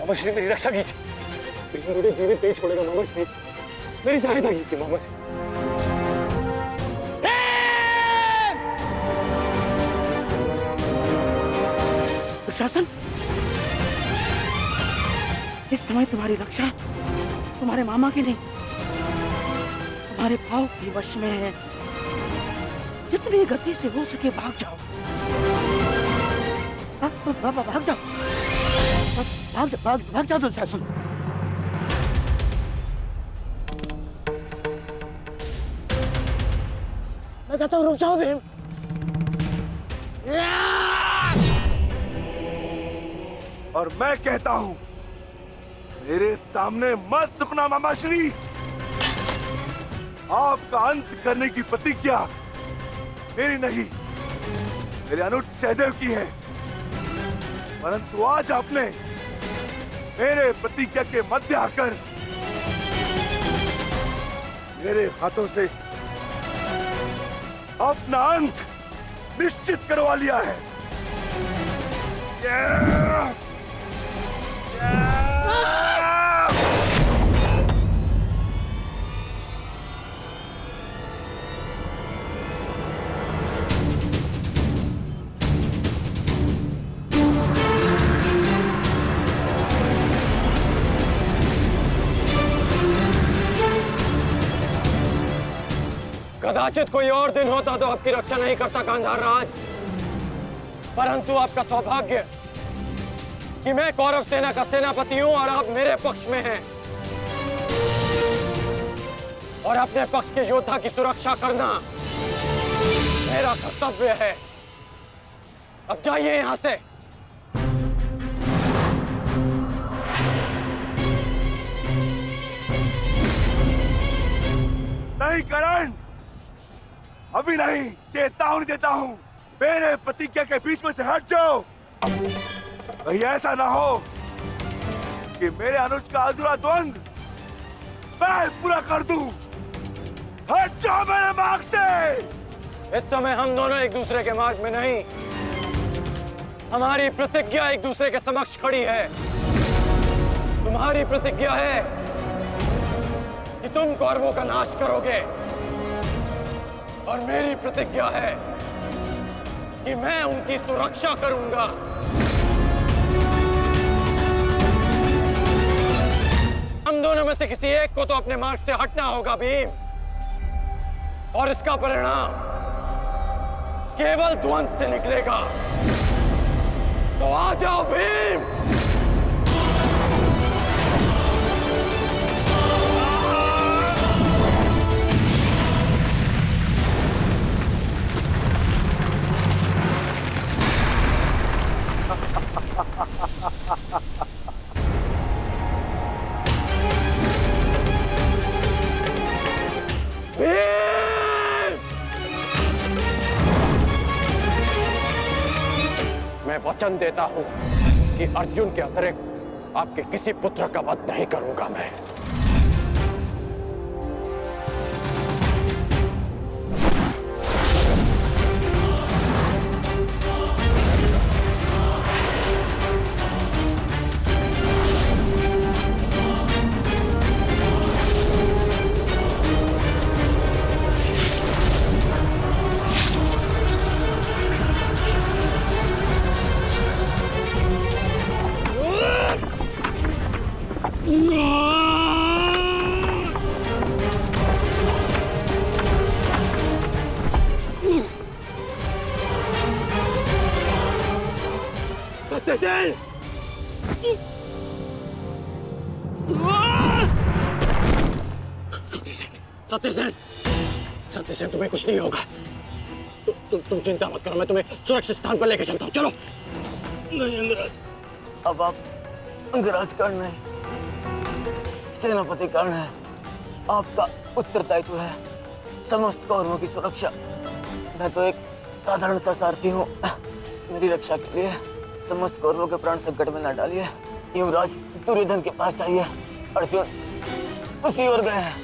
मामा श्री मेरी रक्षा कीजिए, मुझे जीवित नहीं छोड़ेगा मामा श्री, मेरी सहायता कीजिए मामा श्री। दुशासन, इस समय तुम्हारी रक्षा तुम्हारे मामा की नहीं, तुम्हारे भाव के वश में है। जितनी गति से हो सके भाग जाओ, भाग जाओ, भाग जाओ दुशासन। मैं कहता हूँ रुक जाओ भीम। और मैं कहता हूं मेरे सामने मत रुकना मामाश्री। आपका अंत करने की प्रतिज्ञा मेरी नहीं, मेरे अनुज सहदेव की है। परंतु आज आपने मेरे प्रतिज्ञा के मध्य आकर मेरे हाथों से अपना अंत निश्चित करवा लिया है। कदाचित कोई और दिन होता तो आपकी रक्षा नहीं करता गांधार राज, परंतु आपका सौभाग्य कि मैं कौरव सेना का सेनापति हूं और आप मेरे पक्ष में हैं, और अपने पक्ष के योद्धा की सुरक्षा करना मेरा कर्तव्य है। अब जाइए यहां से। नहीं करण, अभी नहीं, चेतावनी देता हूं, मेरे प्रतिज्ञा के बीच में से हट जाओ। कहीं ऐसा ना हो कि मेरे अनुज का अधूरा द्वंद मैं पूरा कर दूं। हट जाओ मेरे मार्ग से। इस समय हम दोनों एक दूसरे के मार्ग में नहीं, हमारी प्रतिज्ञा एक दूसरे के समक्ष खड़ी है। तुम्हारी प्रतिज्ञा है कि तुम कौरवों का नाश करोगे, और मेरी प्रतिज्ञा है कि मैं उनकी सुरक्षा करूंगा। हम दोनों में से किसी एक को तो अपने मार्ग से हटना होगा भीम, और इसका परिणाम केवल द्वंद से निकलेगा। तो आ जाओ भीम। मैं वचन देता हूं कि अर्जुन के अतिरिक्त आपके किसी पुत्र का वध नहीं करूंगा मैं। सत्यसेन! सत्यसेन! सत्यसेन, तुम्हें कुछ नहीं होगा। तुम चिंता मत करो, मैं तुम्हें सुरक्षित स्थान पर लेकर चलता हूँ। चलो। नहीं अंगराज, अब आप अंगराज कर्ण नहीं, सेनापति कर्ण है। आपका उत्तरदायित्व है समस्त कौरवों की सुरक्षा। मैं तो एक साधारण सा सारथी हूँ। मेरी रक्षा के लिए समस्त कौरवों के प्राण संकट में न डालिए। युवराज दुर्योधन के पास जाइए, अर्जुन उसी ओर गए हैं।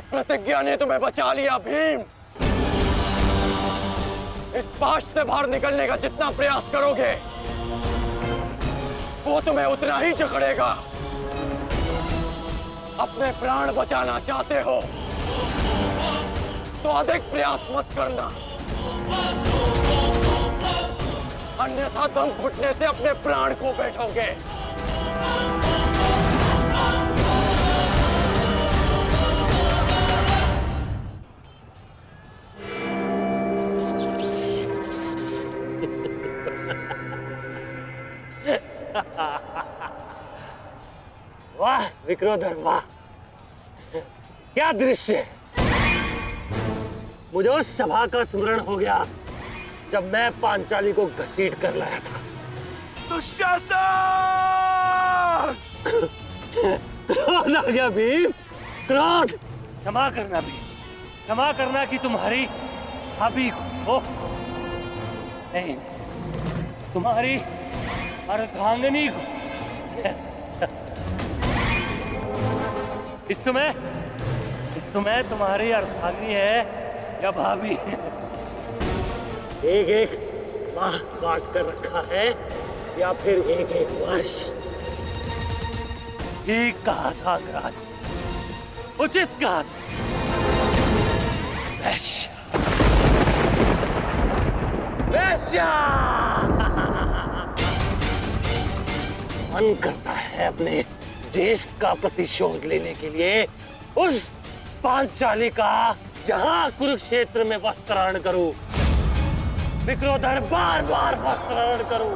एक प्रतिज्ञा ने तुम्हें बचा लिया भीम। इस पाश से बाहर निकलने का जितना प्रयास करोगे वो तुम्हें उतना ही जकड़ेगा। अपने प्राण बचाना चाहते हो तो अधिक प्रयास मत करना, अन्यथा दम घुटने से अपने प्राण खो बैठोगे। वाह विक्रोधर वाह, क्या दृश्य है। मुझे उस सभा का स्मरण हो गया जब मैं पांचाली को घसीट कर लाया था। दुशासन! क्रोध आ गया भीम, क्रोध। क्षमा करना भीम, क्षमा करना कि तुम्हारी भाभी को नहीं, तुम्हारी अर्धांगिनी को। इस समय तुम्हारी अर्धांगिनी है या भाभी? एक एक माह काट कर रखा है या फिर एक एक वर्ष? ठीक कहा था अंगराज, उचित कहा था। वैश्य, वैश्य। मन करता है अपने ज्येष्ठ का प्रतिशोध लेने के लिए उस पांचाली का जहां कुरुक्षेत्र में वस्त्राहरण करूं, विक्रोधर बार बार वस्त्राहरण करूं।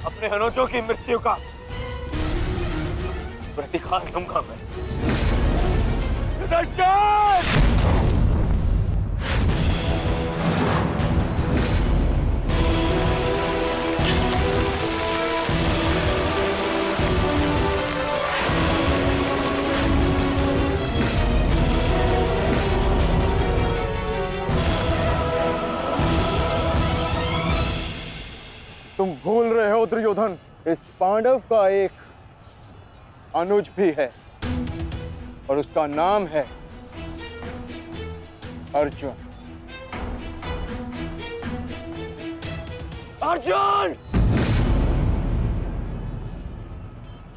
अपने अनुजों की मृत्यु का प्रतिकार लूंगा मैं। तुम भूल रहे हो दुर्योधन, इस पांडव का एक अनुज भी है और उसका नाम है अर्जुन। अर्जुन!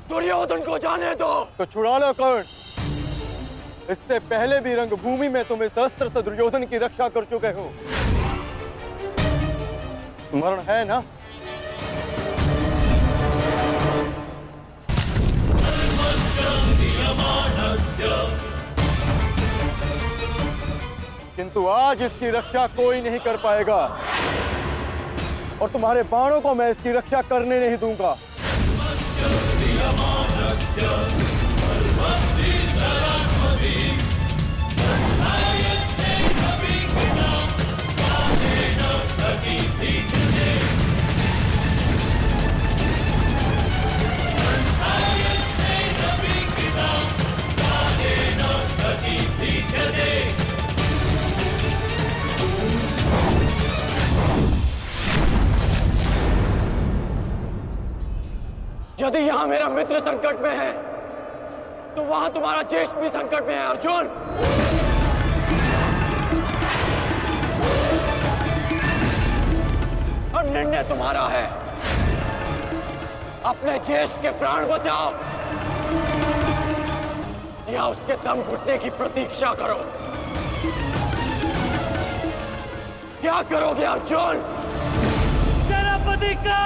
दुर्योधन को जाने दो। तो छुड़ा लो कर्ण। इससे पहले भी रंगभूमि में तुम इस अस्त्र से दुर्योधन की रक्षा कर चुके हो, स्मरण है ना? किंतु आज इसकी रक्षा कोई नहीं कर पाएगा और तुम्हारे बाणों को मैं इसकी रक्षा करने नहीं दूंगा। यदि यहां मेरा मित्र संकट में है तो वहां तुम्हारा ज्येष्ठ भी संकट में है अर्जुन। अब निर्णय तुम्हारा है, अपने ज्येष्ठ के प्राण बचाओ या उसके दम घुटने की प्रतीक्षा करो। क्या करोगे अर्जुन? सेनापति का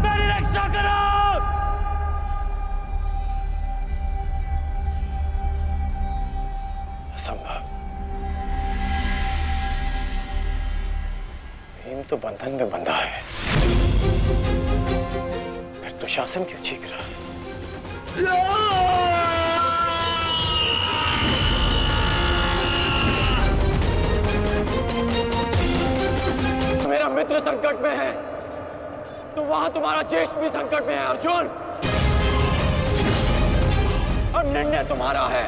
मेरी रक्षा करो। असंभव। भीम तो बंधन में बंधा है, फिर दुशासन क्यों चीख रहा है? मेरा मित्र पुत्र संकट में है तो वहां तुम्हारा ज्येष्ठ भी संकट में है अर्जुन। और निर्णय तुम्हारा है,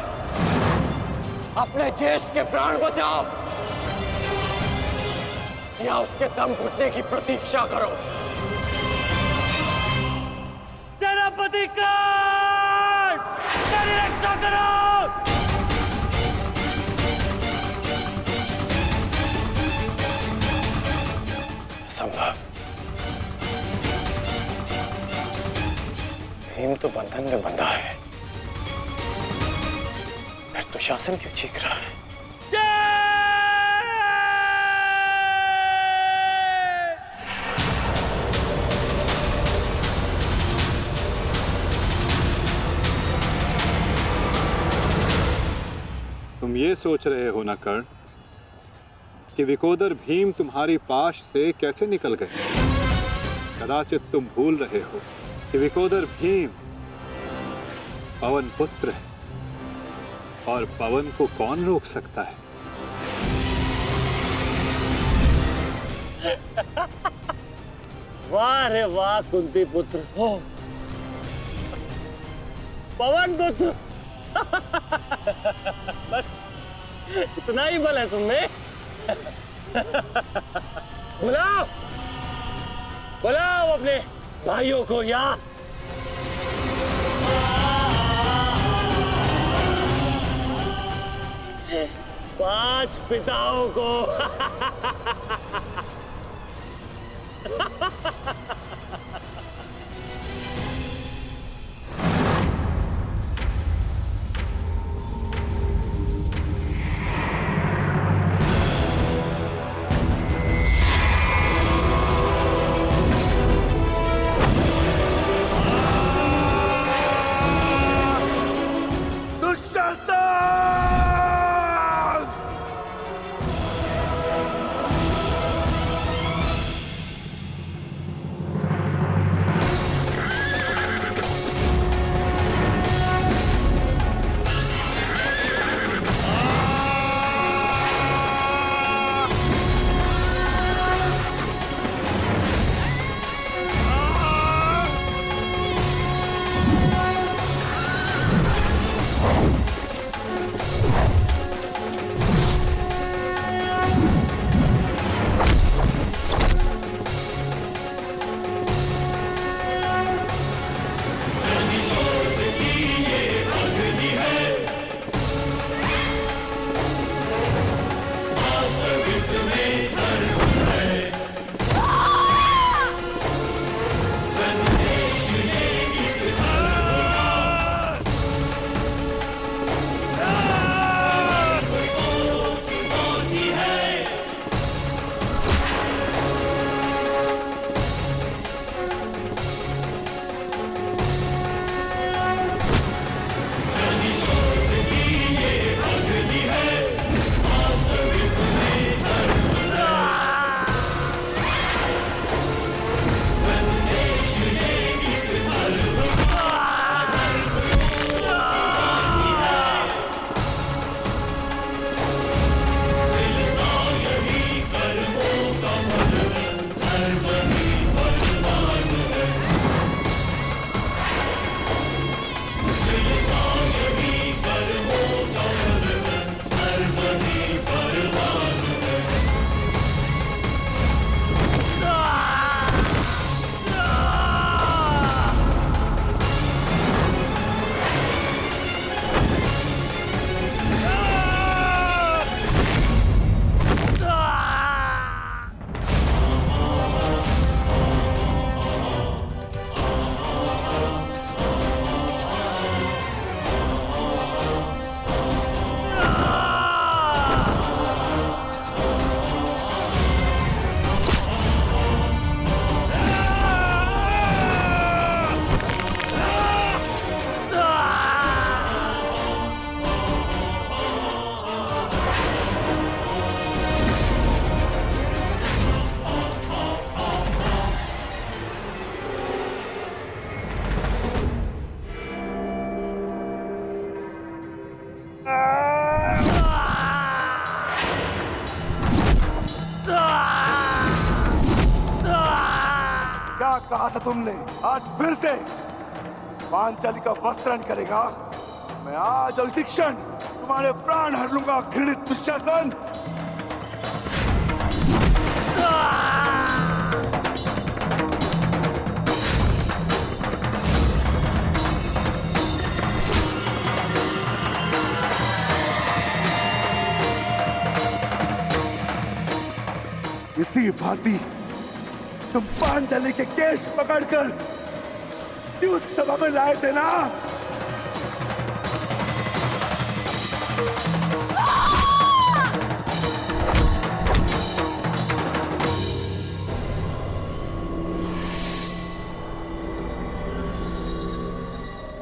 अपने ज्येष्ठ के प्राण बचाओ या उसके दम घुटने की प्रतीक्षा करो। सेनापति कर्ण, तेरी रक्षा करो। संभव। भीम तो बंधन में बंधा है, फिर दुशासन क्यों चीख रहा है? तुम ये सोच रहे हो ना कर्ण कि विकोदर भीम तुम्हारी पाश से कैसे निकल गए? कदाचित तुम भूल रहे हो कि विकोदर भीम पवन पुत्र है और पवन को कौन रोक सकता है? वाह रे वाह कुंती पुत्र हो, पवन पुत्र। बस इतना ही बल है तुम्हें। बुलाओ बुलाओ अपने भाइयों को यहाँ। पांच पिताओं को। क्या कहा था तुमने? आज फिर से पांचाली का वस्त्रण करेगा। मैं आज और इसी क्षण तुम्हारे प्राण हर लूंगा, घृणित दुशासन। इसी भांति तुम पांचाली के केश पकड़कर युद्ध सभा में लाए थे ना?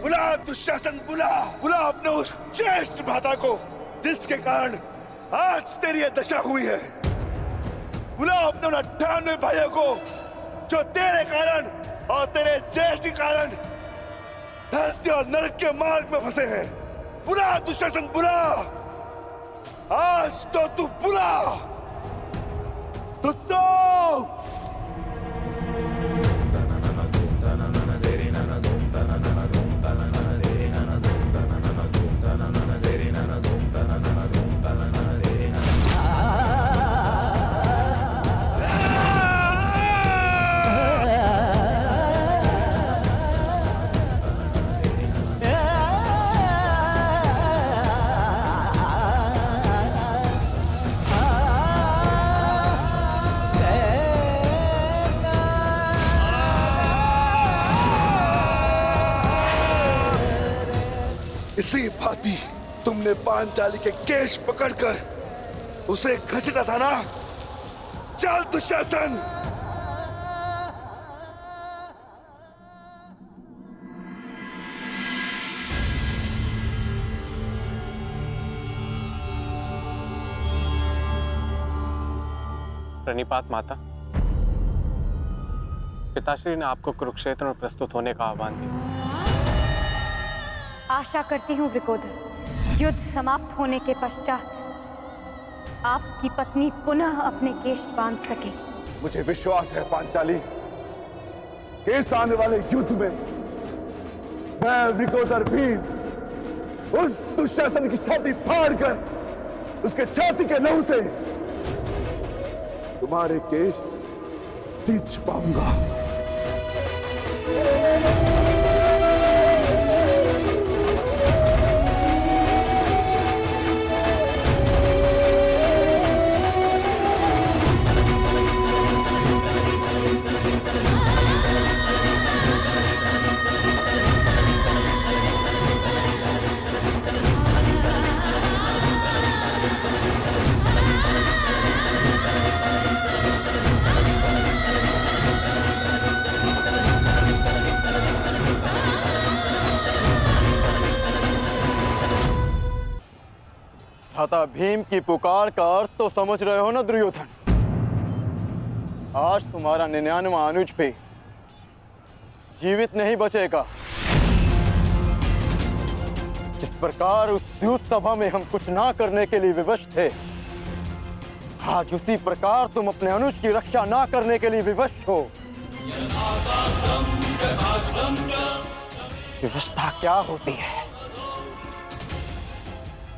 बुला दुशासन, बुला बुला अपने उस ज्येष्ठ भ्राता को जिसके कारण आज तेरी यह दशा हुई है। बुलाओ अपने 98 भाइयों को जो तेरे कारण और तेरे ज्येष्ठ के कारण धरती और नरक के मार्ग में फंसे हैं। बुला दुशासन, बुला। आज तो तू बुला। तुझको इसी भांति तुमने पांचाली के केश पकड़कर उसे घसीटा था ना? चल दुशासन। प्रणिपात माता। पिताश्री ने आपको कुरुक्षेत्र में प्रस्तुत होने का आह्वान दिया। आशा करती हूँ वृकोदर, युद्ध समाप्त होने के पश्चात आपकी पत्नी पुनः अपने केश बांध सकेगी। मुझे विश्वास है पांचाली, इस आने वाले युद्ध में मैं वृकोदर भीम उस दुशासन की छाती फाड़कर उसके छाती के लहू से तुम्हारे केश सींच पाऊंगा। भ्राता भीम की पुकार का अर्थ तो समझ रहे हो ना दुर्योधन? आज तुम्हारा 99वां अनुज भी जीवित नहीं बचेगा। जिस प्रकार उस युद्ध सभा में हम कुछ ना करने के लिए विवश थे, आज उसी प्रकार तुम अपने अनुज की रक्षा ना करने के लिए विवश हो। विवशता क्या होती है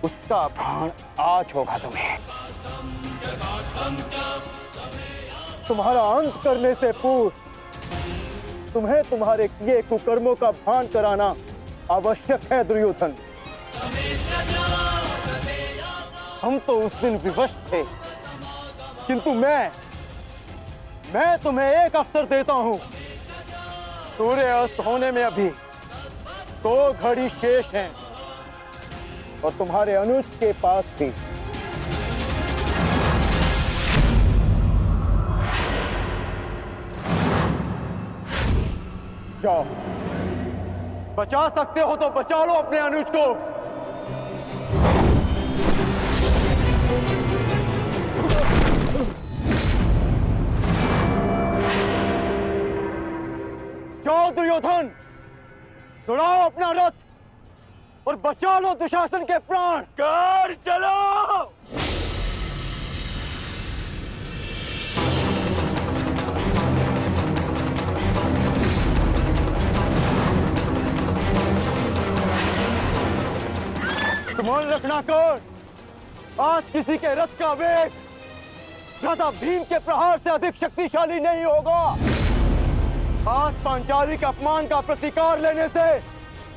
उसका भान आज होगा तुम्हें। तुम्हारा अंत करने से पूर्व तुम्हें तुम्हारे किए कुकर्मों का भान कराना आवश्यक है दुर्योधन। हम तो उस दिन विवश थे, किंतु मैं तुम्हें एक अवसर देता हूं। सूर्य अस्त होने में अभी 2 घड़ी शेष हैं और तुम्हारे अनुज के पास भी। जाओ, बचा सकते हो तो बचा लो अपने अनुज को। जाओ दुर्योधन, दौड़ाओ अपना रथ और बचा लो दुशासन के प्राण। कर चलो। मन रखना कौन, आज किसी के रथ का वेग भ्राता भीम के प्रहार से अधिक शक्तिशाली नहीं होगा। आज पांचाली के अपमान का प्रतिकार लेने से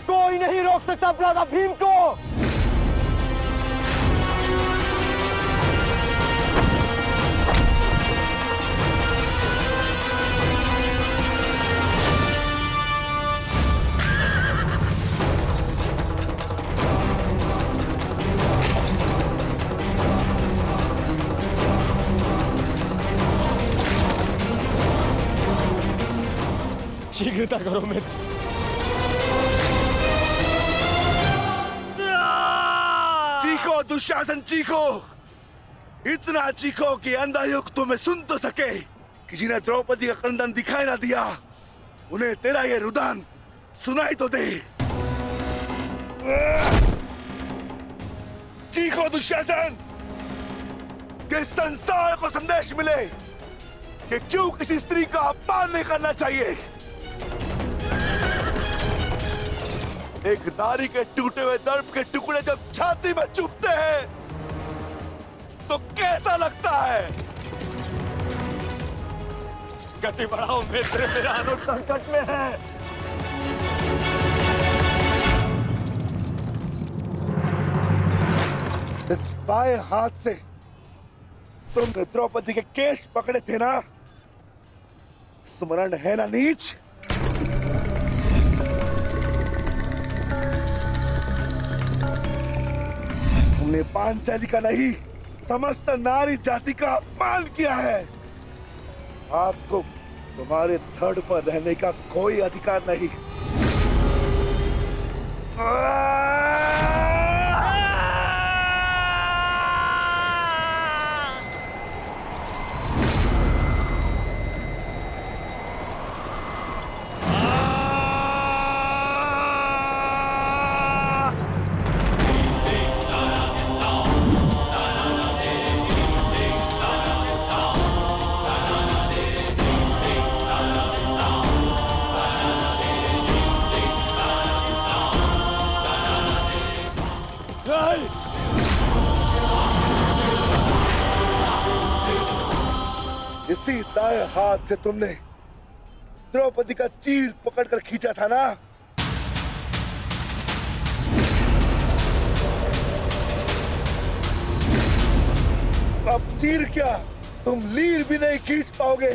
कोई नहीं रोक सकता भ्राता भीम को। शीघ्रता करो मित्र। चीखो दुशासन चीखो, इतना चीखो कि अंधायुग तुम्हें सुन तो सके कि जिन्हें द्रौपदी का क्रंदन दिखाई ना दिया उन्हें तेरा ये रुदन सुनाई तो दे। चीखो दुशासन कि संसार को संदेश मिले कि क्यों किसी स्त्री का अपमान नहीं करना चाहिए। एक नारी के टूटे हुए दर्प के टुकड़े जब छाती में चुभते हैं तो कैसा लगता है? गति बढ़ाओ मित्र, मेरा अनुज संकट में है। इस बाएं हाथ से तुमने द्रौपदी के केश पकड़े थे ना, स्मरण है ना नीच? तुमने पांचाली का नहीं समस्त नारी जाति का अपमान किया है। आपको तुम्हारे धड़ पर रहने का कोई अधिकार नहीं। इसी दाएं हाथ से तुमने द्रौपदी का चीर पकड़कर खींचा था ना? अब चीर क्या, तुम लीर भी नहीं खींच पाओगे।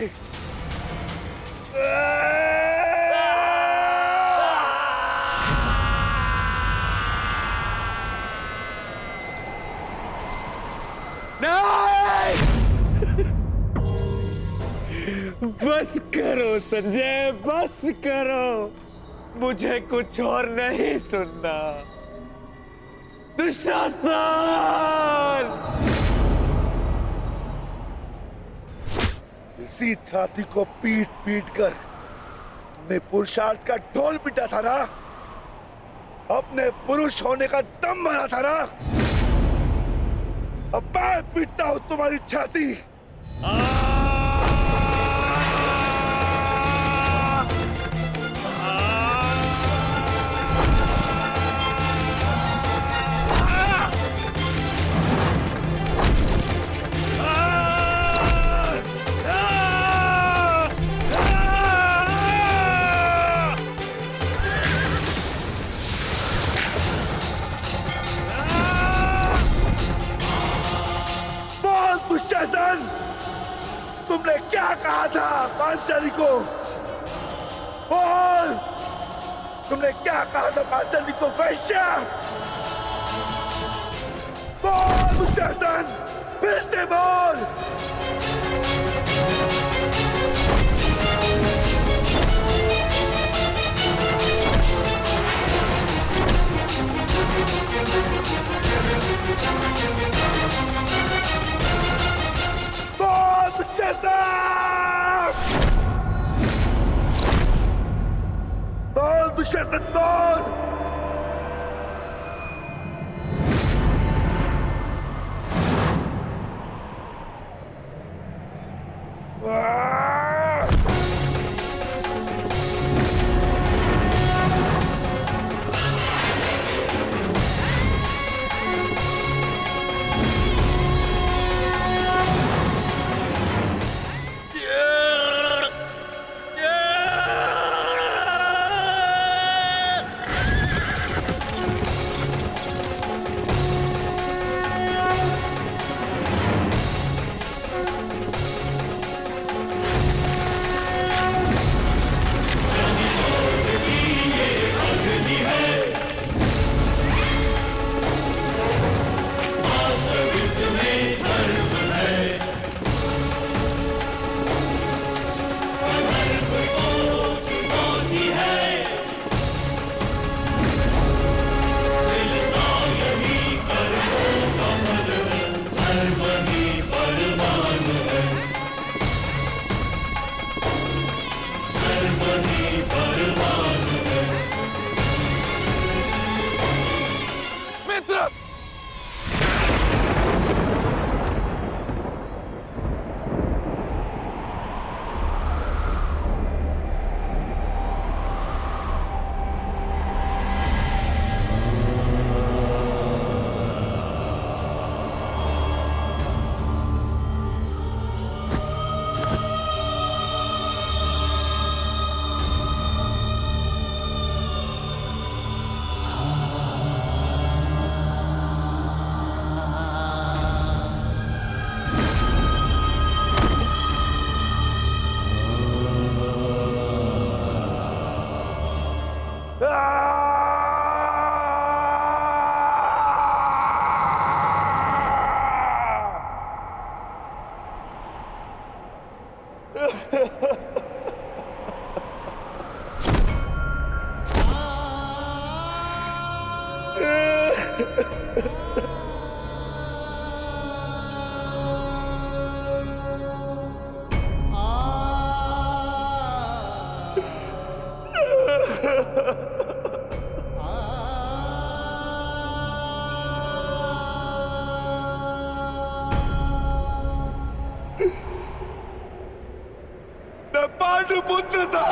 बस करो संजय, बस करो, मुझे कुछ और नहीं सुनना। दुशासन! इसी छाती को पीट पीट कर तुमने पुरुषार्थ का ढोल पीटा था ना, अपने पुरुष होने का दम भरा था ना। अब मैं पीटता हूं तुम्हारी छाती। दुशासन, तुमने क्या कहा था पांचाली को? बोल, तुमने क्या कहा था पांचाली को? वैश्या! बोल दुशासन, फिर से बोल। बोल दुशासन, बोल। मैं पांडुपुत्र था,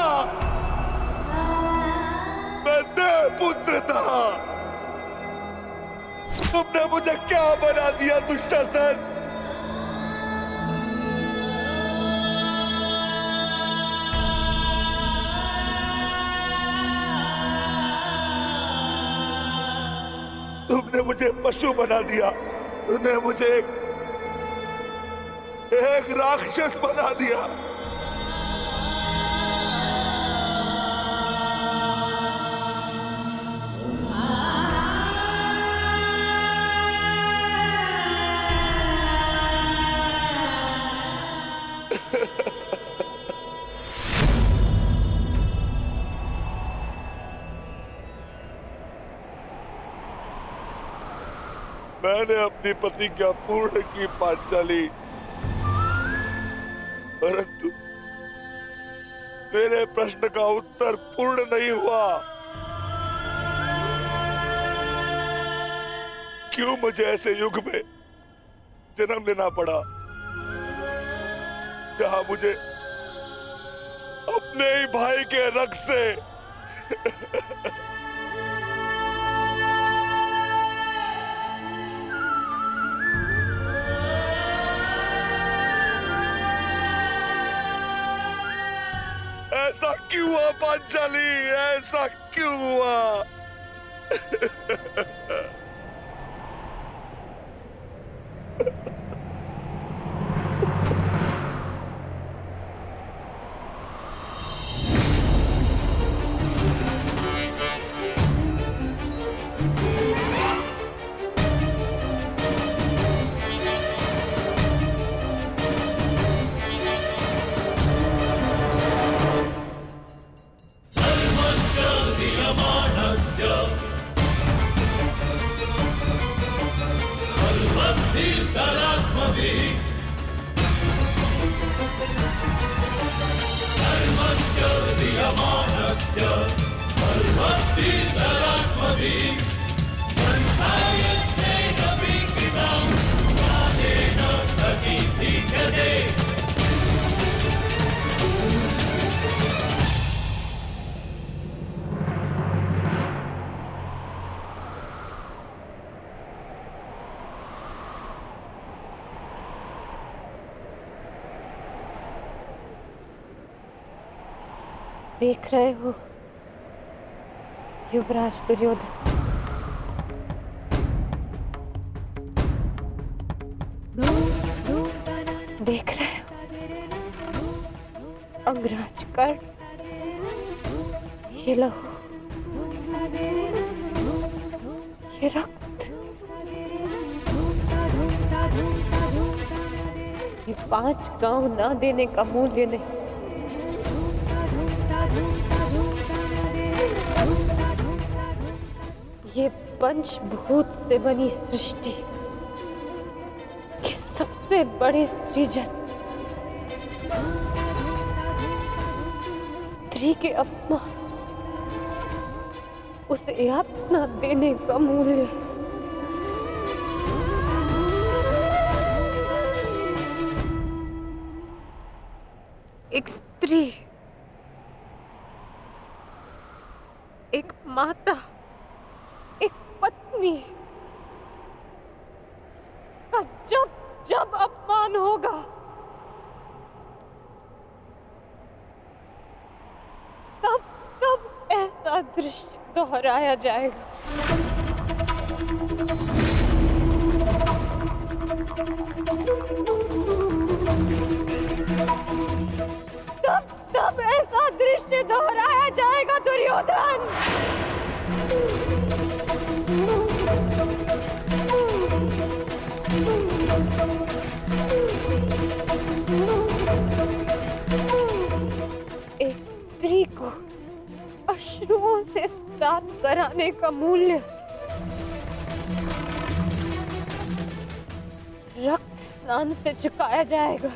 मैं देवपुत्र था। तुमने मुझे क्या बना दिया दुशासन? तुमने मुझे पशु बना दिया, तुमने मुझे एक राक्षस बना दिया। मैंने अपनी प्रतिज्ञा पूर्ण की पांचाली, परंतु मेरे प्रश्न का उत्तर पूर्ण नहीं हुआ। क्यों मुझे ऐसे युग में जन्म लेना पड़ा जहां मुझे अपने ही भाई के रक्त से ऐसा क्यों हुआ पांचाली? ऐसा क्यों हुआ? देख रहे हो युवराज दुर्योधन, देख रहे हो अंगराज कर्ण, ये लहू, ये रक्त, ये 5 गांव ना देने का मूल्य नहीं। ये पंचभूत से बनी सृष्टि के सबसे बड़े सृजन, स्त्री के अपमान, उसे यातना देने का मूल्य। एक स्त्री, एक माता, एक पत्नी का जब जब अपमान होगा, तब तब ऐसा दृश्य दोहराया जाएगा। तब तब ऐसा दृश्य दोहराया जाएगा दुर्योधन। कराने का मूल्य रक्त स्नान से चुकाया जाएगा।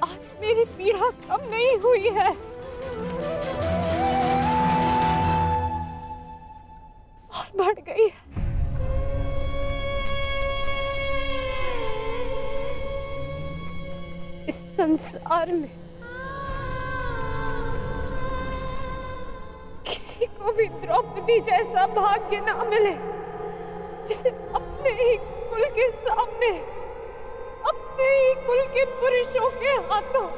आज मेरी पीड़ा कम नहीं हुई है, और बढ़ गई है। इस संसार में किसी को भी द्रौपदी जैसा भाग्य ना मिले, जिसे अपने ही कुल के सामने, अपने ही कुल के पुरुषों के हाथों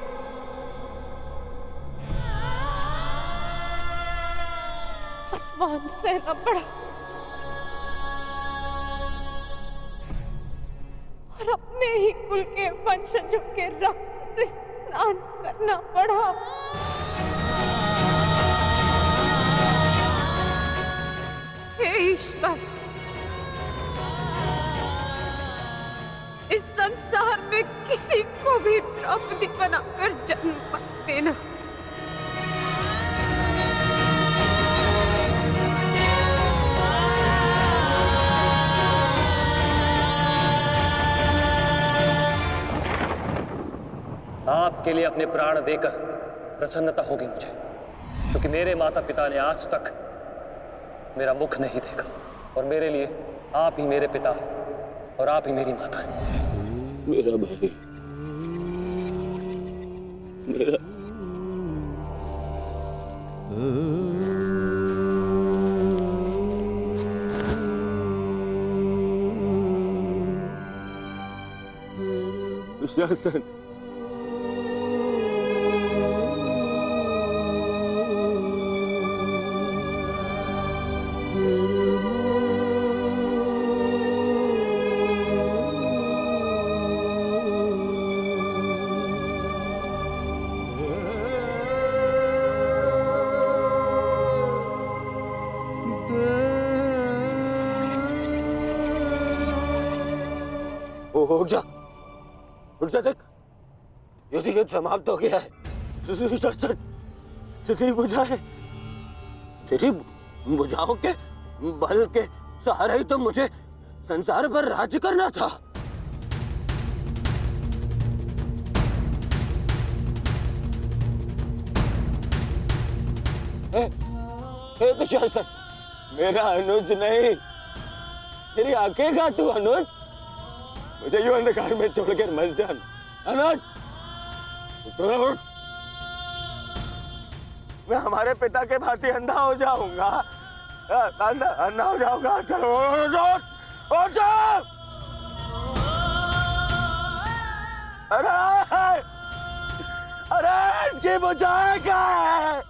अपमान सहना पड़ा और अपने ही कुल के वंशजों के रक्त से स्नान करना पड़ा। हे ईश्वर, इस संसार में किसी को भी द्रौपदी बनाकर जन्म मत देना। आपके लिए अपने प्राण देकर प्रसन्नता होगी मुझे, क्योंकि मेरे माता पिता ने आज तक मेरा मुख नहीं देखा, और मेरे लिए आप ही मेरे पिता और आप ही मेरी माता हैं। मेरा भाई, मेरा दुशासन, उठ जा, उठ जा, देख युद्ध समाप्त हो गया है। तेरी भुजाओं के बल के सहारे ही तो मुझे संसार पर राज्य करना था। दुशासन, मेरा अनुज नहीं, तेरी आंखें का तू अनुज, मुझे यूं अंधकार में छोड़कर मत जान। अनुज, मैं हमारे पिता के भांति अंधा हो जाऊंगा, अंधा हो जाऊंगा। चलो अरे इसकी बुझाए क्या है?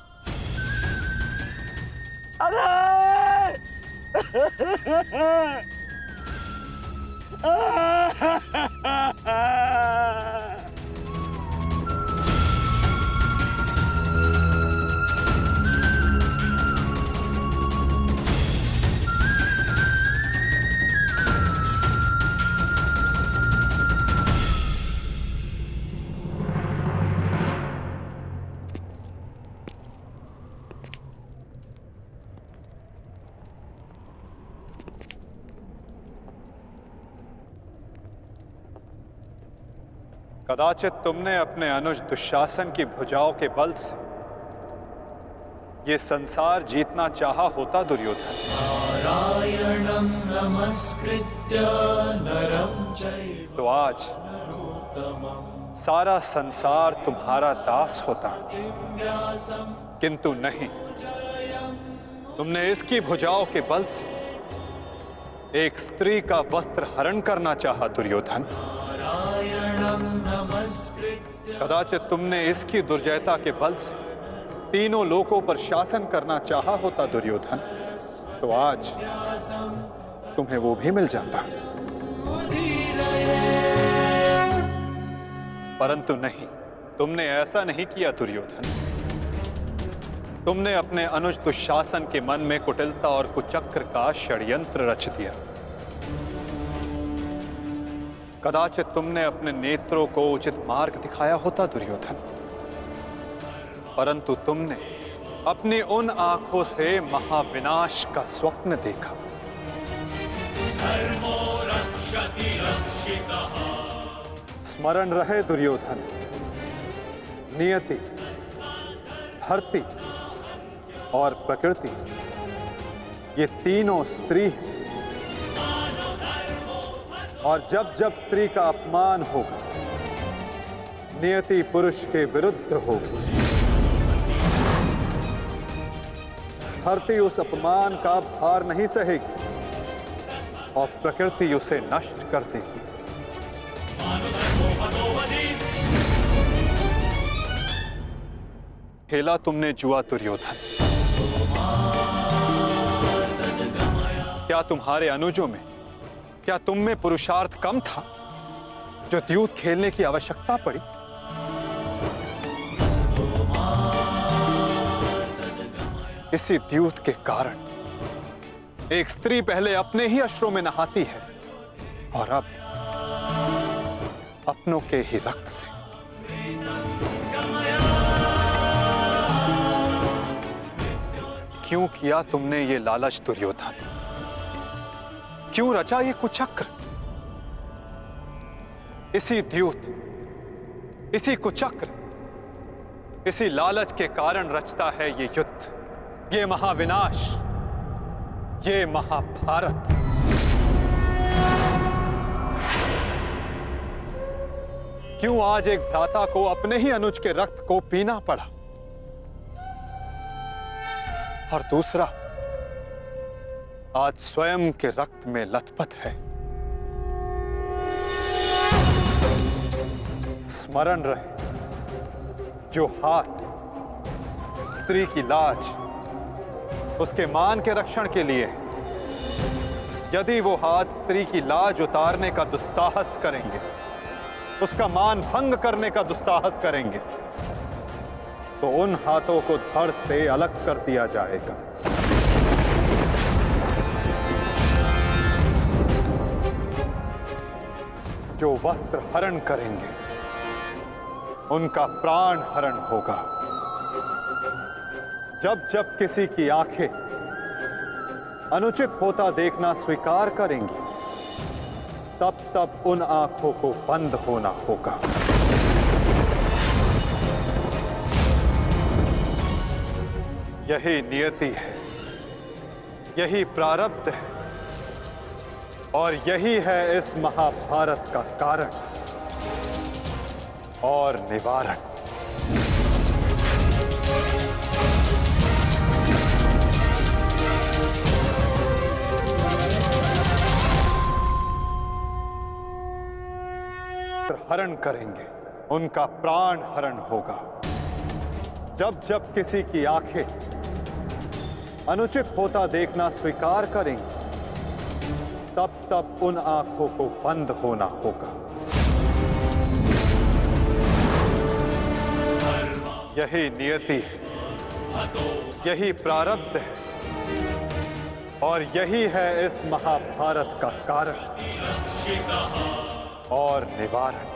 कदाचित तुमने अपने अनुज दुशासन की भुजाओं के बल से ये संसार जीतना चाहा होता दुर्योधन। नारायणं नमस्कृत्य नरं चैव तो आज सारा संसार तुम्हारा दास होता, किंतु नहीं, तुमने इसकी भुजाओं के बल से एक स्त्री का वस्त्र हरण करना चाहा दुर्योधन। कदाचित तुमने इसकी दुर्जयता के बल से तीनों लोकों पर शासन करना चाहा होता दुर्योधन, तो आज तुम्हें वो भी मिल जाता। परंतु नहीं, तुमने ऐसा नहीं किया दुर्योधन। तुमने अपने अनुज दुशासन के मन में कुटिलता और कुचक्र का षड्यंत्र रच दिया। कदाचित तुमने अपने नेत्रों को उचित मार्ग दिखाया होता दुर्योधन, परंतु तुमने अपनी उन आंखों से महाविनाश का स्वप्न देखा। स्मरण रहे दुर्योधन, नियति, धरती और प्रकृति ये तीनों स्त्री हैं। और जब जब स्त्री का अपमान होगा, नियति पुरुष के विरुद्ध होगी। धरती उस अपमान का भार नहीं सहेगी और प्रकृति उसे नष्ट कर देगी। खेला तुमने जुआ दुर्योधन। क्या तुम्हारे अनुजों में, क्या तुम में पुरुषार्थ कम था जो द्यूत खेलने की आवश्यकता पड़ी? इसी द्यूत के कारण एक स्त्री पहले अपने ही अश्रों में नहाती है और अब अपनों के ही रक्त से। क्यों किया तुमने ये लालच दुर्योधन? क्यों रचा ये कुचक्र? इसी द्यूत, इसी कुचक्र, इसी लालच के कारण रचता है ये युद्ध, ये महाविनाश, ये महाभारत। क्यों आज एक भ्राता को अपने ही अनुज के रक्त को पीना पड़ा और दूसरा आज स्वयं के रक्त में लथपथ है? स्मरण रहे, जो हाथ स्त्री की लाज, उसके मान के रक्षण के लिए है, यदि वो हाथ स्त्री की लाज उतारने का दुस्साहस करेंगे, उसका मान भंग करने का दुस्साहस करेंगे, तो उन हाथों को धड़ से अलग कर दिया जाएगा। जो वस्त्र हरण करेंगे, उनका प्राण हरण होगा। जब जब किसी की आंखें अनुचित होता देखना स्वीकार करेंगी, तब तब उन आंखों को बंद होना होगा। यही नियति है, यही प्रारब्ध है और यही है इस महाभारत का कारण और निवारण। हरण करेंगे, उनका प्राण हरण होगा। जब जब किसी की आंखें अनुचित होता देखना स्वीकार करेंगी, तब तब उन आंखों को बंद होना होगा। यही नियति है, यही प्रारब्ध है और यही है इस महाभारत का कारण और निवारण।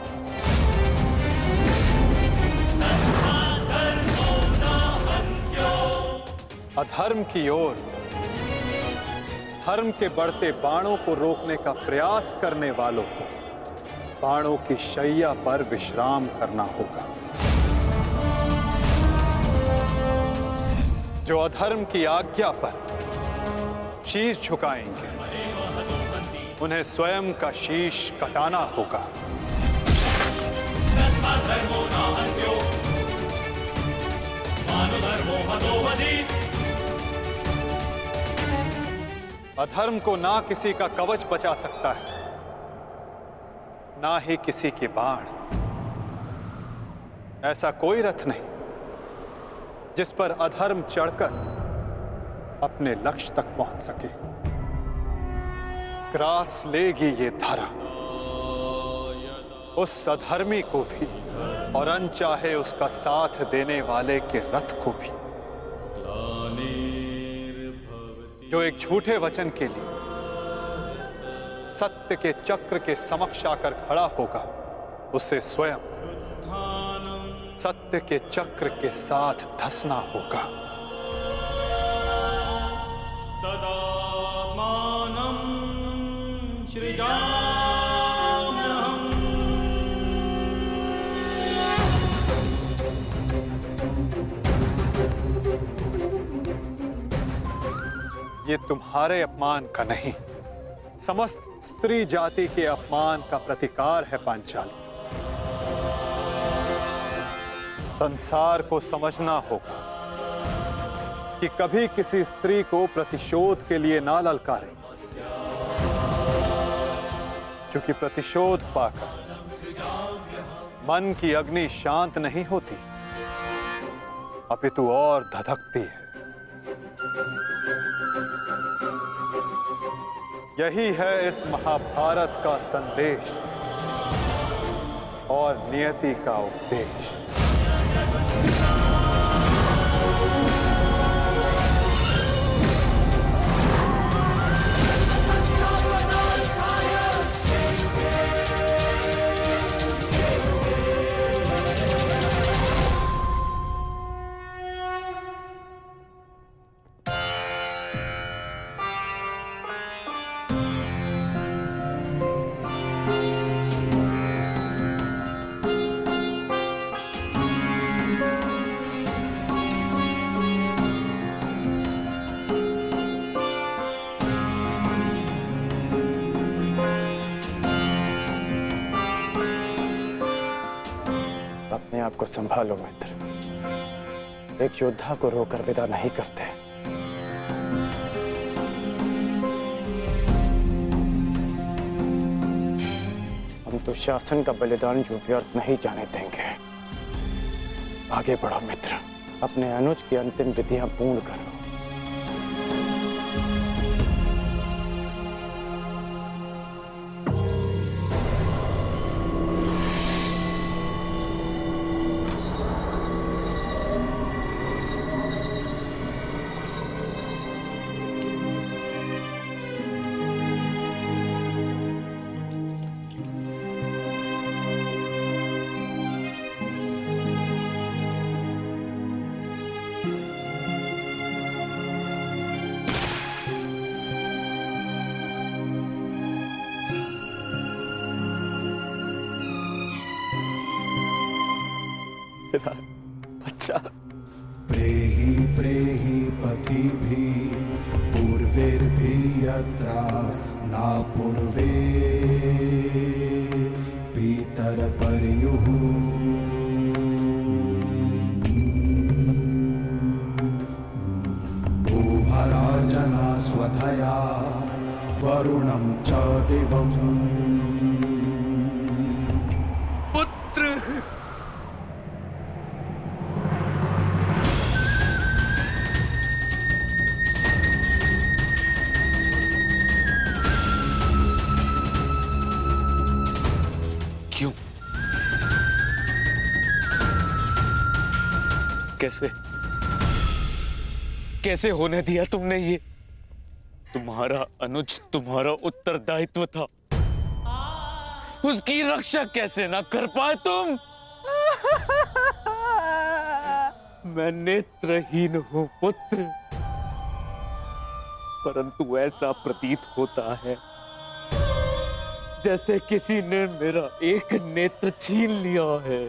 अधर्म की ओर धर्म के बढ़ते बाणों को रोकने का प्रयास करने वालों को बाणों की शैया पर विश्राम करना होगा। जो अधर्म की आज्ञा पर शीश झुकाएंगे, उन्हें स्वयं का शीश कटाना होगा। अधर्म को ना किसी का कवच बचा सकता है, ना ही किसी के बाण। ऐसा कोई रथ नहीं जिस पर अधर्म चढ़कर अपने लक्ष्य तक पहुंच सके। ग्रास लेगी ये धरा उस अधर्मी को भी और अनचाहे उसका साथ देने वाले के रथ को भी। जो एक झूठे वचन के लिए सत्य के चक्र के समक्ष आकर खड़ा होगा, उसे स्वयं सत्य के चक्र के साथ धंसना होगा। तदा मानं सृजाम्यहम्। ये तुम्हारे अपमान का नहीं, समस्त स्त्री जाति के अपमान का प्रतिकार है पांचाली। संसार को समझना होगा कि कभी किसी स्त्री को प्रतिशोध के लिए ना ललकारे, क्योंकि प्रतिशोध पाकर मन की अग्नि शांत नहीं होती, अपितु और धधकती है। यही है इस महाभारत का संदेश और नियति का उपदेश। अपने आप को संभालो मित्र, एक योद्धा को रोकर विदा नहीं करते। हम तो शासन का बलिदान जो व्यर्थ नहीं जाने देंगे। आगे बढ़ो मित्र, अपने अनुज की अंतिम विधियां पूर्ण करो। अच्छा, प्रेहि प्रेहि पतिभिः पूर्वैर्भिः यत्र न पूर्वे पितरपर्युः भूभराजना स्वधया वरुणं च दिवम्। पुत्र कैसे कैसे होने दिया तुमने ये? तुम्हारा अनुज तुम्हारा उत्तरदायित्व था, उसकी रक्षा कैसे ना कर पाए तुम? मैं नेत्रहीन हूं पुत्र, परंतु ऐसा प्रतीत होता है जैसे किसी ने मेरा एक नेत्र छीन लिया है।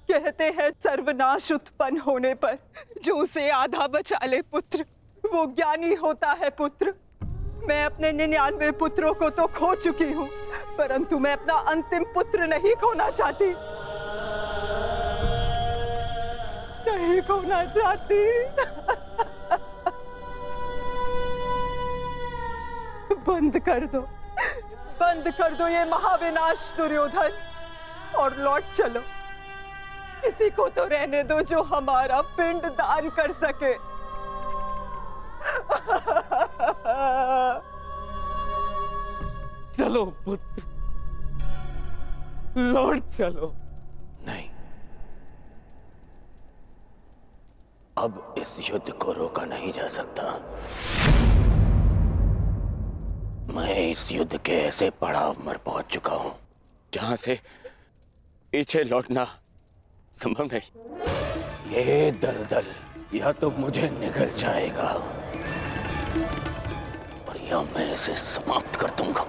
कहते हैं सर्वनाश उत्पन्न होने पर जो उसे आधा बचा ले पुत्र, वो ज्ञानी होता है पुत्र। मैं अपने 99 पुत्रों को तो खो चुकी हूँ, परंतु मैं अपना अंतिम पुत्र नहीं खोना चाहती, नहीं खोना चाहती। बंद कर दो ये महाविनाश दुर्योधन, और लौट चलो। किसी को तो रहने दो जो हमारा पिंड दान कर सके। चलो पुत्र, लौट चलो। नहीं, अब इस युद्ध को रोका नहीं जा सकता। मैं इस युद्ध के ऐसे पड़ाव पर पहुंच चुका हूं जहां से पीछे लौटना संभव नहीं। ये दलदल या तो मुझे निगल जाएगा और या मैं इसे समाप्त कर दूंगा।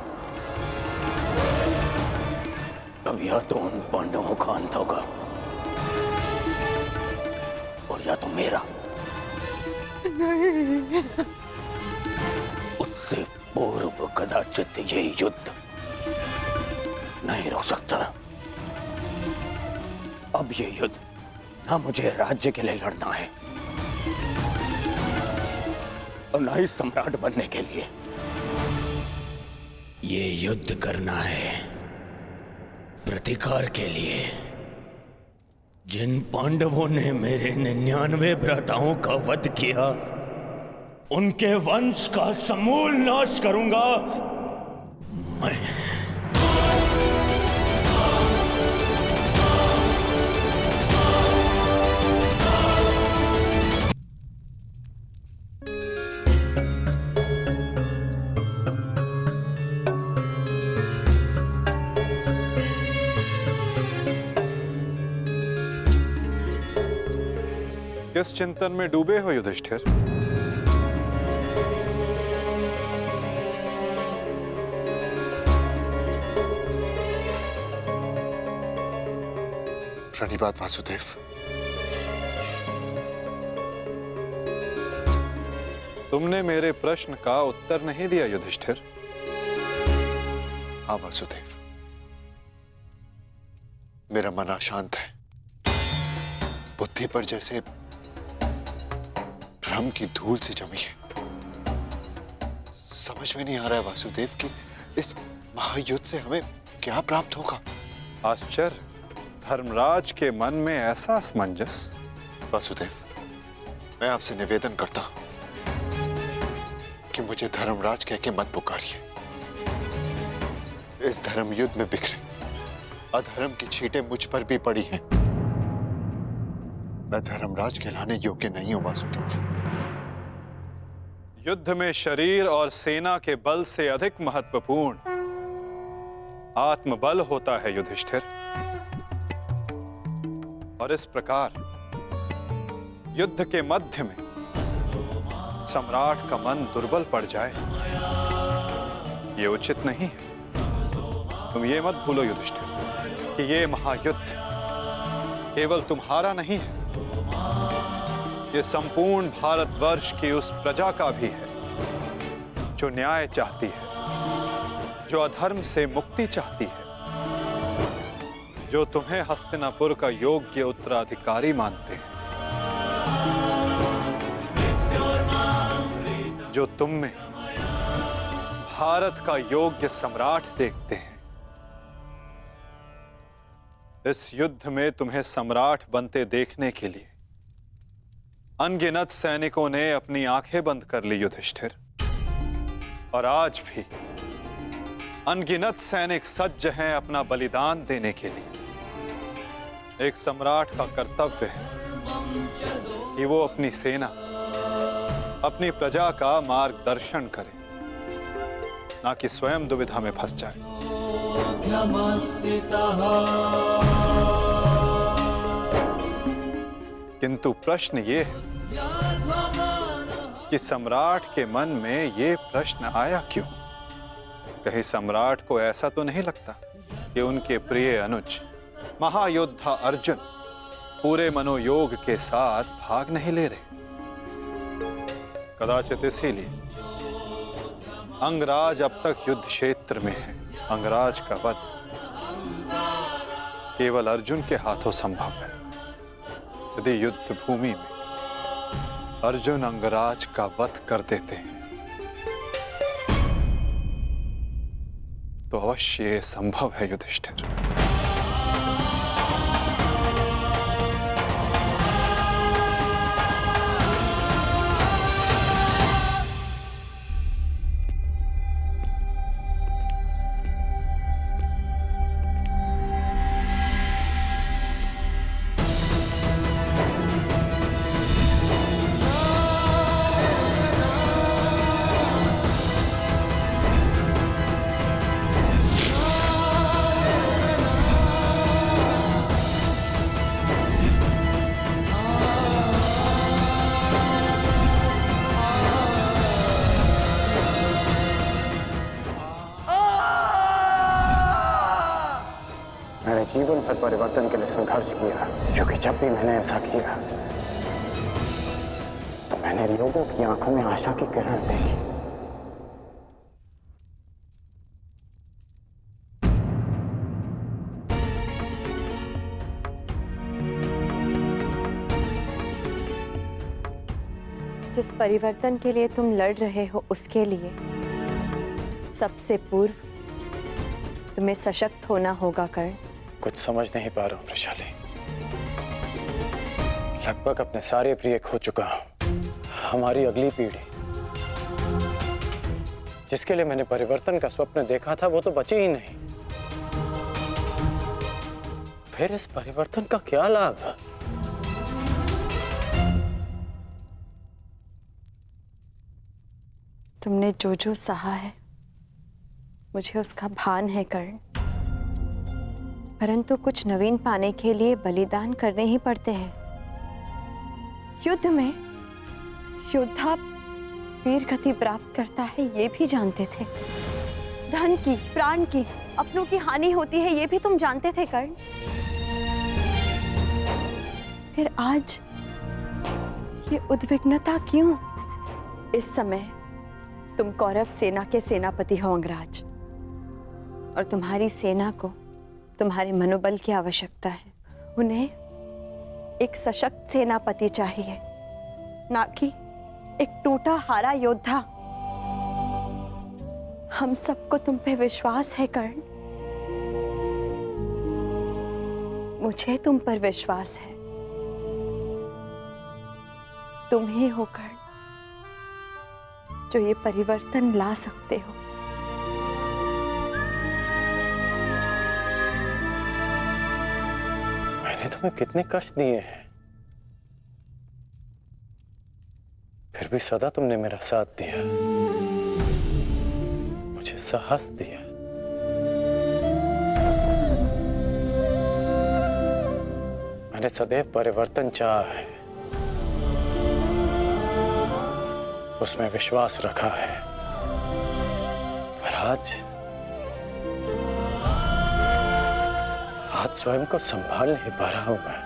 अब या तो उन पांडवों का अंत होगा और या तो मेरा। नहीं। उससे पूर्व कदाचित ये युद्ध नहीं रोक सकता। अब ये युद्ध ना मुझे राज्य के लिए लड़ना है और ना ही सम्राट बनने के लिए। ये युद्ध करना है प्रतिकार के लिए। जिन पांडवों ने मेरे 99 भ्राताओं का वध किया, उनके वंश का समूल नाश करूंगा मैं। किस चिंतन में डूबे हो युधिष्ठिर? प्रणिपात वासुदेव। तुमने मेरे प्रश्न का उत्तर नहीं दिया युधिष्ठिर। हाँ वासुदेव, मेरा मन अशांत है। बुद्धि पर जैसे भ्रम की धूल से जमी है। समझ में नहीं आ रहा है वासुदेव कि इस महायुद्ध से हमें क्या प्राप्त होगा। आश्चर्य, धर्मराज के मन में ऐसा असमंजस। वासुदेव, मैं आपसे निवेदन करता हूं कि मुझे धर्मराज कह के मत पुकारिए। इस धर्म युद्ध में बिखरे अधर्म की छींटें मुझ पर भी पड़ी हैं। मैं धर्मराज कहलाने योग्य नहीं हूं वासुदेव। युद्ध में शरीर और सेना के बल से अधिक महत्वपूर्ण आत्मबल होता है युधिष्ठिर। और इस प्रकार युद्ध के मध्य में सम्राट का मन दुर्बल पड़ जाए, ये उचित नहीं है। तुम ये मत भूलो युधिष्ठिर कि ये महायुद्ध केवल तुम्हारा नहीं है, ये संपूर्ण भारतवर्ष की उस प्रजा का भी है जो न्याय चाहती है, जो अधर्म से मुक्ति चाहती है, जो तुम्हें हस्तिनापुर का योग्य उत्तराधिकारी मानते हैं, जो तुम में भारत का योग्य सम्राट देखते हैं। इस युद्ध में तुम्हें सम्राट बनते देखने के लिए अनगिनत सैनिकों ने अपनी आंखें बंद कर ली युधिष्ठिर, और आज भी अनगिनत सैनिक सज्ज हैं अपना बलिदान देने के लिए। एक सम्राट का कर्तव्य है कि वो अपनी सेना, अपनी प्रजा का मार्गदर्शन करे, ना कि स्वयं दुविधा में फंस जाए। किंतु प्रश्न ये है कि सम्राट के मन में ये प्रश्न आया क्यों? कहीं सम्राट को ऐसा तो नहीं लगता कि उनके प्रिय अनुज महायोद्धा अर्जुन पूरे मनोयोग के साथ भाग नहीं ले रहे? कदाचित इसीलिए अंगराज अब तक युद्ध क्षेत्र में है। अंगराज का वध केवल अर्जुन के हाथों संभव है। यदि युद्ध भूमि में अर्जुन अंगराज का वध कर देते हैं तो अवश्य ये संभव है युधिष्ठिर। परिवर्तन के लिए संघर्ष किया, क्योंकि जब भी मैंने ऐसा किया तो मैंने लोगों की आंखों में आशा की किरण देखी। जिस परिवर्तन के लिए तुम लड़ रहे हो उसके लिए सबसे पूर्व तुम्हें सशक्त होना होगा कर्ण। कुछ समझ नहीं पा रहा हूं वृषाली। लगभग अपने सारे प्रिय खो चुका हूं। हमारी अगली पीढ़ी जिसके लिए मैंने परिवर्तन का स्वप्न देखा था वो तो बची ही नहीं। फिर इस परिवर्तन का क्या लाभ? तुमने जो जो सहा है मुझे उसका भान है कर्ण, परंतु कुछ नवीन पाने के लिए बलिदान करने ही पड़ते हैं। युद्ध में योद्धा वीर गति प्राप्त करता है ये भी जानते थे। धन की, प्राण की, अपनों की हानि होती है ये भी तुम जानते थे कर्ण। फिर आज ये उद्विग्नता क्यों? इस समय तुम कौरव सेना के सेनापति हो अंगराज, और तुम्हारी सेना को तुम्हारे मनोबल की आवश्यकता है। उन्हें एक सशक्त सेनापति चाहिए, ना कि एक टूटा हारा योद्धा। हम सबको तुम पे विश्वास है कर्ण, मुझे तुम पर विश्वास है। तुम ही हो कर्ण जो ये परिवर्तन ला सकते हो। मैंने तुम्हें कितने कष्ट दिए हैं, फिर भी सदा तुमने मेरा साथ दिया, मुझे साहस दिया। मैंने सदैव परिवर्तन चाहा है, उसमें विश्वास रखा है, पर आज स्वयं को संभाल नहीं पा रहा हूं मैं।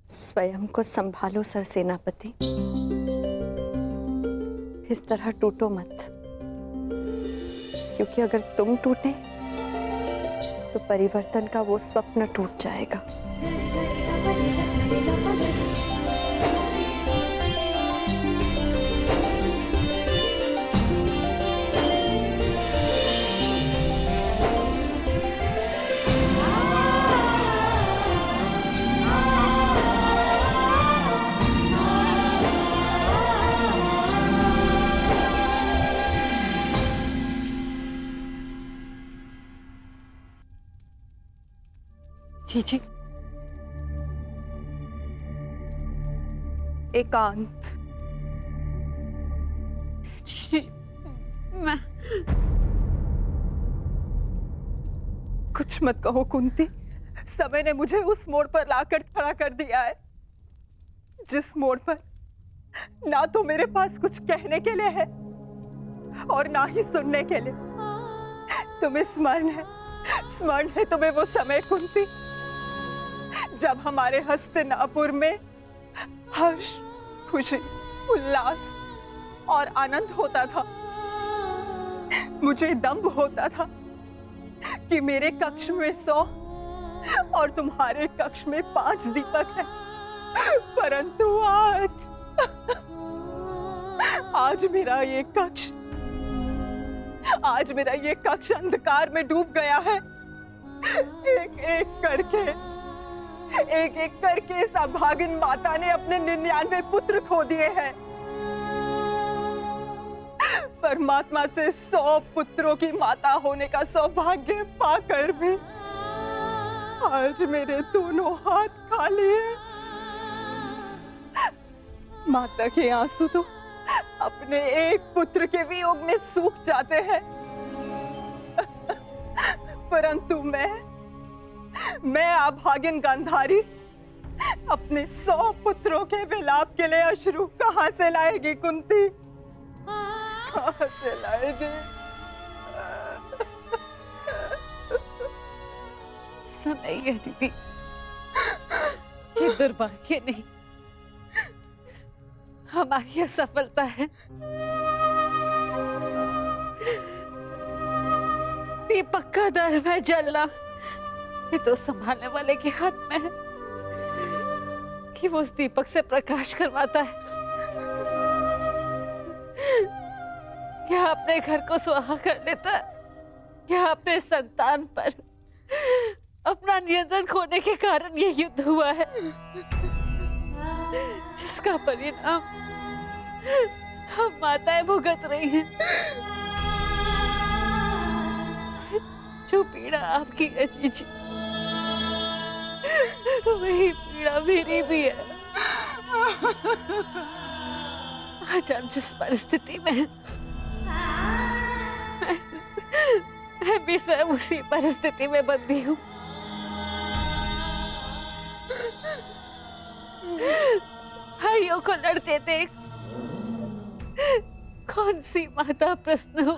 स्वयं को संभालो सरसेनापति, इस तरह टूटो मत, क्योंकि अगर तुम टूटे तो परिवर्तन का वो स्वप्न टूट जाएगा। जी जी, एकांत। जी मैं कुछ मत कहो कुंती, समय ने मुझे उस मोड़ पर लाकर खड़ा कर दिया है जिस मोड़ पर ना तो मेरे पास कुछ कहने के लिए है और ना ही सुनने के लिए। तुम्हें स्मरण है तुम्हें वो समय कुंती जब हमारे हस्तिनापुर में हर्ष, खुशी, उल्लास और आनंद होता था। मुझे दंभ होता था कि मेरे कक्ष में 100 और तुम्हारे कक्ष में 5 दीपक हैं, परंतु आज मेरा ये कक्ष अंधकार में डूब गया है। एक एक करके इस अभागिन माता ने अपने 99 पुत्र खो दिए हैं। परमात्मा से 100 पुत्रों की माता होने का सौभाग्य पाकर भी आज मेरे दोनों हाथ खाली हैं। माता के आंसू तो अपने एक पुत्र के वियोग में सूख जाते हैं, परंतु मैं अभागिन गांधारी अपने 100 पुत्रों के विलाप के लिए अश्रु कहां से लाएगी कुंती? कहाँ से लाएंगे? ऐसा नहीं है दीदी, ये दुर्भाग्य नहीं, हमारी असफलता है। दीपक का दर में जलना ये तो संभालने वाले के हाथ में है कि वो उस दीपक से प्रकाश करवाता है या अपने घर को सुहा कर लेता है या अपने संतान पर अपना नियंत्रण खोने के कारण ये युद्ध हुआ है, जिसका परिणाम हम माताएं भुगत रही हैं। जो पीड़ा आपकी है जीजी, वही पीड़ा मेरी भी है। आज आप जिस परिस्थिति में हैं, मैं भी स्वयं उसी परिस्थिति में बंधी हूँ। भाइयों को लड़ते देख कौन सी माता प्रश्न हो।